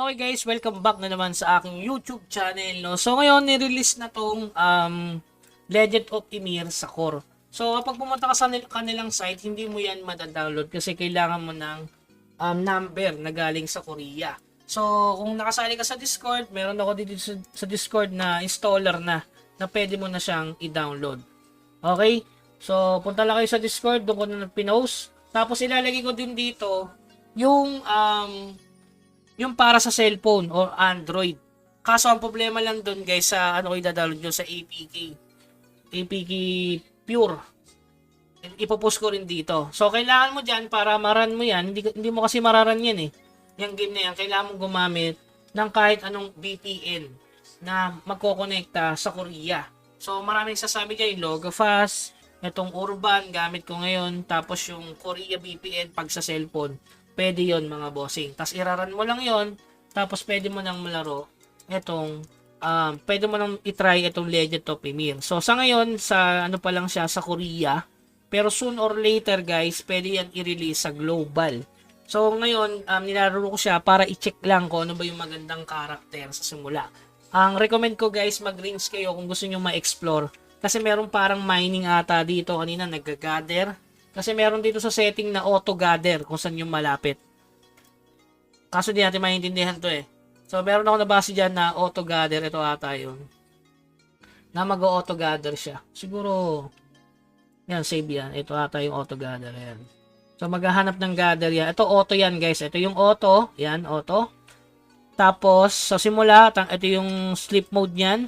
Okay guys, welcome back na naman sa aking YouTube channel, no. So ngayon ni-release na tong Legend of Ymir sa core. So kapag pumunta ka sa kanilang site, hindi mo yan mada-download kasi kailangan mo ng number na galing sa Korea. So kung nakasali ka sa Discord, meron ako dito sa Discord na installer na pwede mo na siyang i-download. Okay? So punta lang kayo sa Discord, doon ko na pinost. Tapos ilalagay ko din dito yung para sa cellphone or Android. Kaso ang problema lang doon guys sa ano ko i-download nyo sa APK. APK Pure. Ipopost ko rin dito. So kailangan mo diyan para maran mo yan. Hindi mo kasi mararan yan eh. Yung game na yan, kailangan mo gumamit ng kahit anong VPN na magkokonekta sa Korea. So maraming sasabi dyan, yung Logofast, itong Urban, gamit ko ngayon. Tapos yung Korea VPN pag sa cellphone. Pwede yon mga bossing. Tapos iraran mo lang yon. Tapos pwede mo nang malaro itong pwede mo nang itry itong Legend of Ymir. So sa ngayon, sa ano pa lang siya sa Korea. Pero soon or later guys, pwede yan i-release sa global. So ngayon, nilalaro ko siya para i-check lang kung ano ba yung magandang karakter sa simula. Ang recommend ko guys, mag-rings kayo kung gusto nyo ma-explore. Kasi meron parang mining ata dito kanina, nag-gather. Kasi meron dito sa setting na auto-gather kung saan yung malapit. Kaso di natin maintindihan to eh. So meron ako nabasa dyan na auto-gather. Ito ata yun. Na mag-auto-gather siya. Siguro, yan, save yan. Ito ata yung auto-gather. Yan. So maghahanap ng gather yan. Ito auto yan guys. Ito yung auto. Yan, auto. Tapos, sa simula, ito yung sleep mode yan.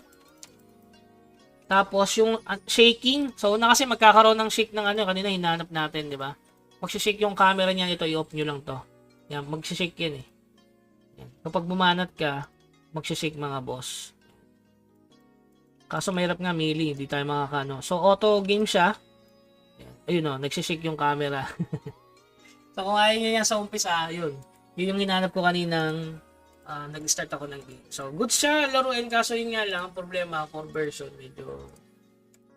Tapos yung shaking, so na kasi magkakaroon ng shake ng ano, kanina hinanap natin, di ba? Magsi-shake yung camera niya, ito i-off nyo lang to. Yan, magsi-shake yan eh. Yan. Kapag bumanat ka, magsi-shake mga boss. Kaso mahirap nga melee, hindi tayo makakano. So auto game siya. Yan. Ayun o, nagsi-shake yung camera. So kung ayaw nyo yan sa umpisa, yun. Yun yung hinanap ko kaninang nag-start ako ng game. So, good siya laruin, kaso yun nga lang, ang problema, core version, medyo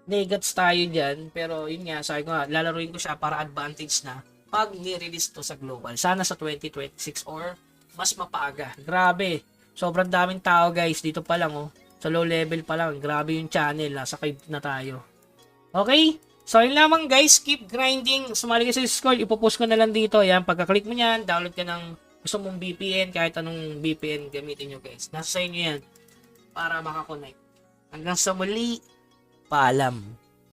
negats tayo dyan, pero yun nga, sabi ko nga, lalaruin ko siya para advantage na pag ni-release to sa global. Sana sa 2026 or mas mapaaga. Grabe, sobrang daming tao guys, dito pa lang oh, sa low level pa lang, grabe yung channel, nasa cave na tayo. Okay? So, yun lamang guys, keep grinding, sumali ka sa Discord, ipopost ko na lang dito, yan, pagka-click mo yan, download ka ng gusto mong VPN, kahit anong VPN gamitin nyo guys. Nasa sa inyo yan para makakonect. Hanggang sa muli, paalam.